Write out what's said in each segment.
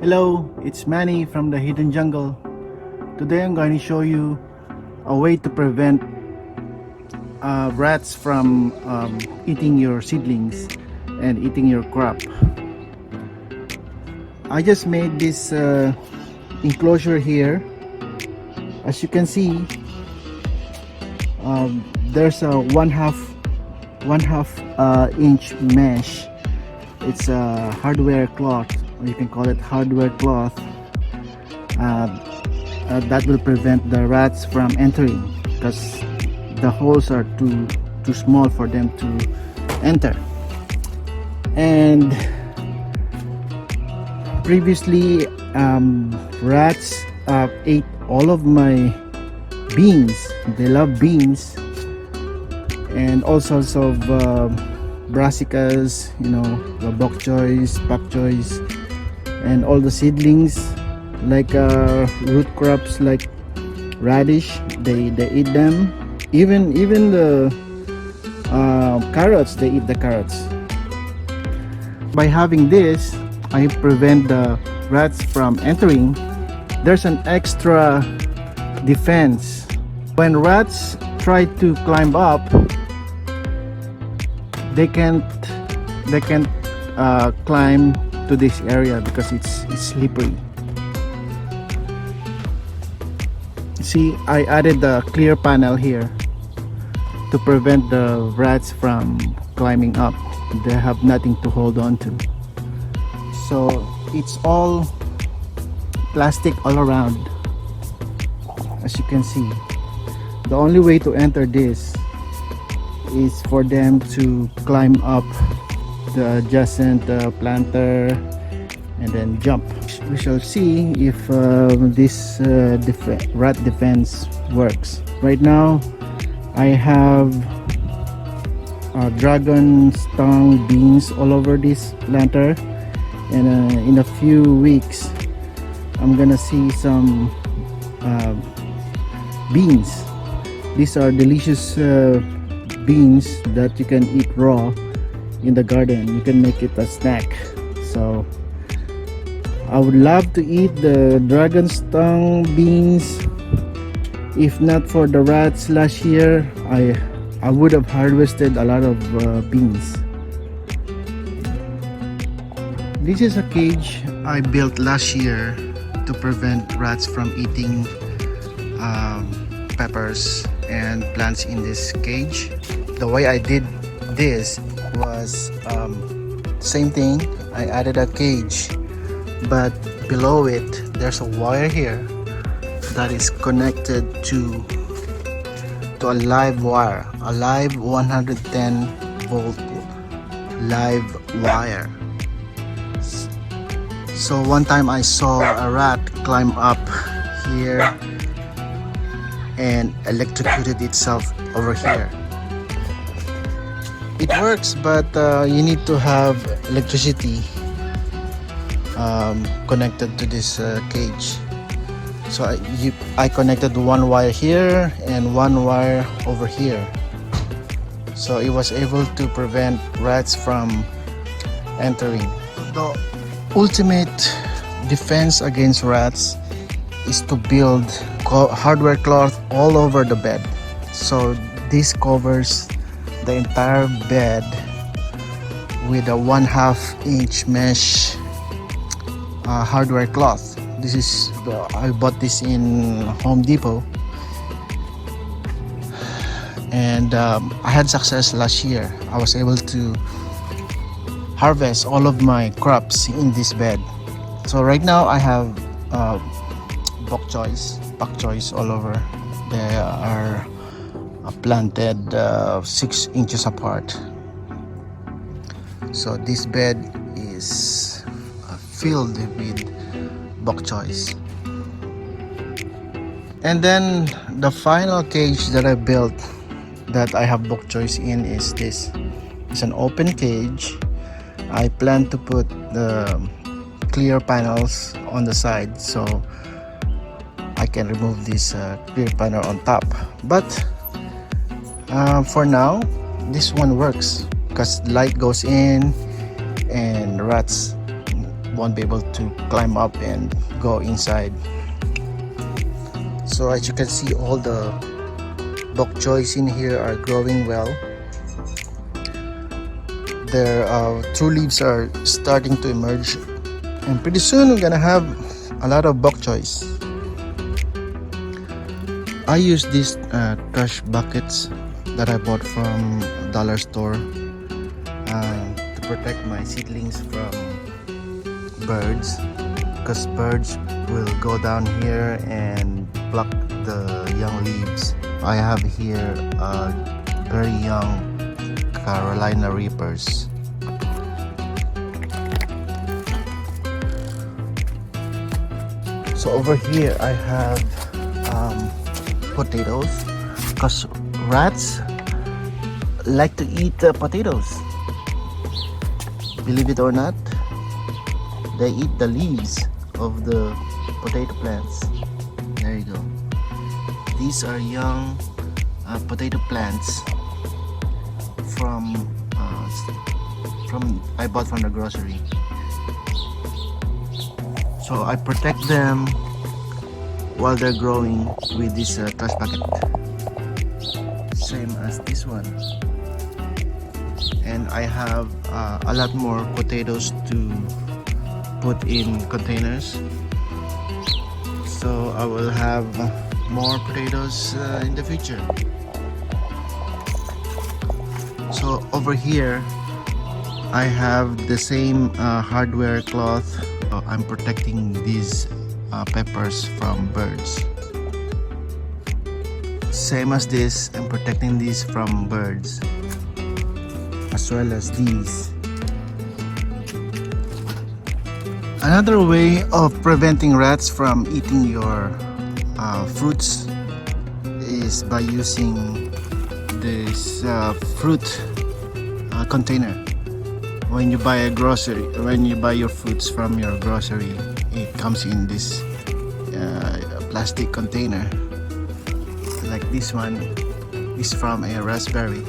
Hello, it's Manny from the Hidden Jungle. Today I'm going to show you a way to prevent rats from eating your seedlings and eating your crop. I just made this enclosure here. As you can see, there's a one half inch mesh. It's a hardware cloth, or you can call it hardware cloth, that will prevent the rats from entering because the holes are too small for them to enter. And previously rats ate all of my beans. They love beans and all sorts of brassicas, the bok choys, pak choys, and all the seedlings like root crops like radish. They eat them. Even the carrots, they eat the carrots. By having this, I prevent the rats from entering. There's an extra defense. When rats try to climb up, they can't climb to this area because it's slippery. See, I added the clear panel here to prevent the rats from climbing up. They have nothing to hold on to. So it's all plastic all around, as you can see. The only way to enter this is for them to climb up the adjacent planter and then jump. We shall see if this rat defense works. Right now I have dragon stung beans all over this planter, and in a few weeks I'm gonna see some beans. These are delicious beans that you can eat raw in the garden. You can make it a snack. So I would love to eat the dragon stung beans. If not for the rats last year, I would have harvested a lot of beans. This is a cage I built last year to prevent rats from eating peppers and plants in this cage. The way I did this was same thing. I added a cage, but below it there's a wire here that is connected to a live wire, a live 110 volt live wire. So one time I saw a rat climb up here and electrocuted itself over here. It works, but you need to have electricity connected to this cage. So I connected one wire here and one wire over here, so it was able to prevent rats from entering. The ultimate defense against rats is to build hardware cloth all over the bed. So this covers the entire bed with a 1/2 inch mesh hardware cloth. This is I bought this in Home Depot, and I had success last year. I was able to harvest all of my crops in this bed. So right now I have bok choys, pak choys all over. They are planted 6 inches apart. So this bed is filled with bok choys. And then the final cage that I built that I have bok choys in is this. It's an open cage. I plan to put the clear panels on the side so I can remove this clear panel on top. But for now, this one works because light goes in and rats won't be able to climb up and go inside. So as you can see, all the bok choys in here are growing well. Their true leaves are starting to emerge, and pretty soon we're gonna have a lot of bok choys. I use these trash buckets that I bought from dollar store to protect my seedlings from birds, because birds will go down here and pluck the young leaves. I have here very young Carolina Reapers. So over here I have potatoes, because rats like to eat potatoes. Believe it or not, they eat the leaves of the potato plants. There you go. These are young potato plants from I bought from the grocery. So I protect them while they're growing with this trash bucket, same as this one. And I have a lot more potatoes to put in containers, so I will have more potatoes in the future. So over here I have the same hardware cloth. I'm protecting these peppers from birds. Same as this, I'm protecting these from birds, as well as these. Another way of preventing rats from eating your fruits is by using this fruit container. When you buy your fruits from your grocery, it comes in this plastic container. Like this one is from a raspberry.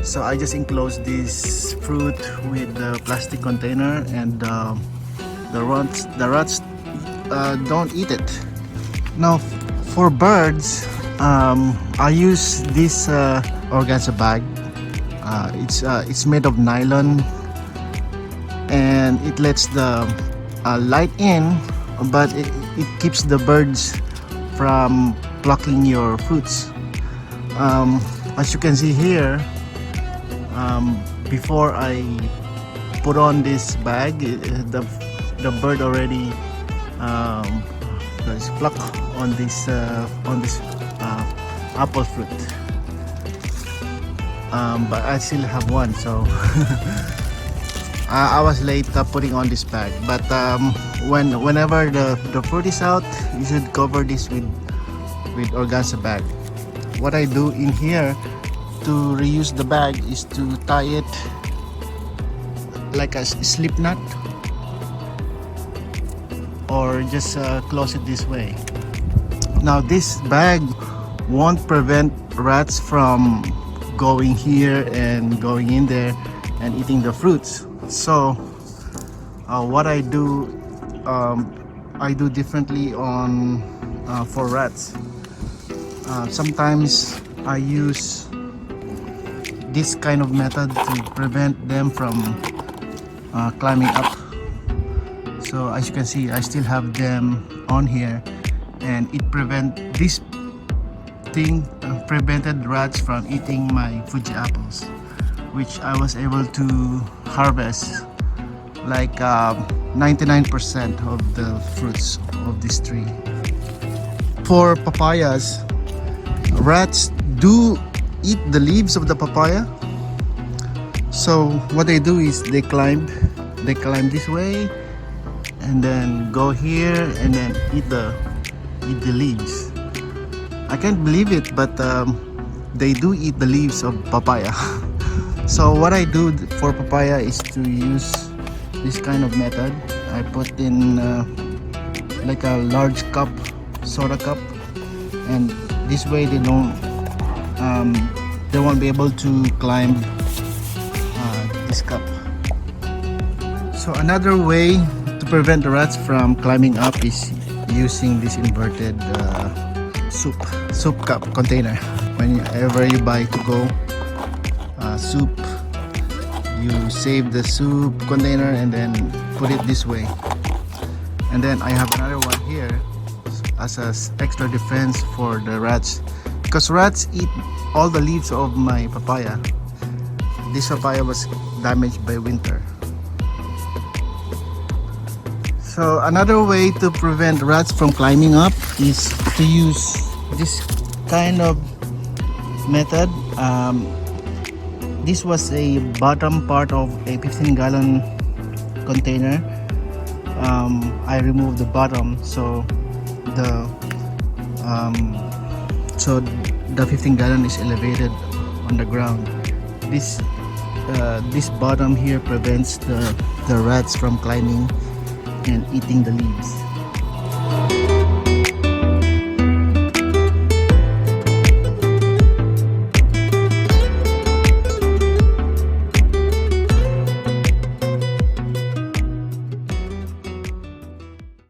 So I just enclose this fruit with the plastic container, and the rats don't eat it. Now for birds, I use this organza bag. It's made of nylon, and it lets the light in, but it keeps the birds from plucking your fruits. As you can see here, before I put on this bag, the bird already is plucked on this apple fruit. But I still have one, so I was late putting on this bag. But whenever the fruit is out, you should cover this with organza bag. What I do in here to reuse the bag is to tie it like a slip knot, or just close it this way. Now this bag won't prevent rats from going here and going in there and eating the fruits. So what I do differently on for rats. Sometimes I use this kind of method to prevent them from climbing up. So as you can see, I still have them on here, and this thing prevented rats from eating my Fuji apples, which I was able to harvest like 99% of the fruits of this tree. For papayas, rats do eat the leaves of the papaya. So what they do is they climb this way and then go here and then eat the leaves. I can't believe it, but they do eat the leaves of papaya. So what I do for papaya is to use this kind of method. I put in like a large cup, soda cup, and this way they won't be able to climb this cup. So So another way to prevent the rats from climbing up is using this inverted soup cup container. Whenever you buy to go soup, you save the soup container and then put it this way. And then I have another one here as a extra defense for the rats, because rats eat all the leaves of my papaya. This papaya was damaged by winter. So another way to prevent rats from climbing up is to use this kind of method. This was a bottom part of a 15-gallon container. I removed the bottom, so the 15-gallon is elevated on the ground. This bottom here prevents the rats from climbing and eating the leaves.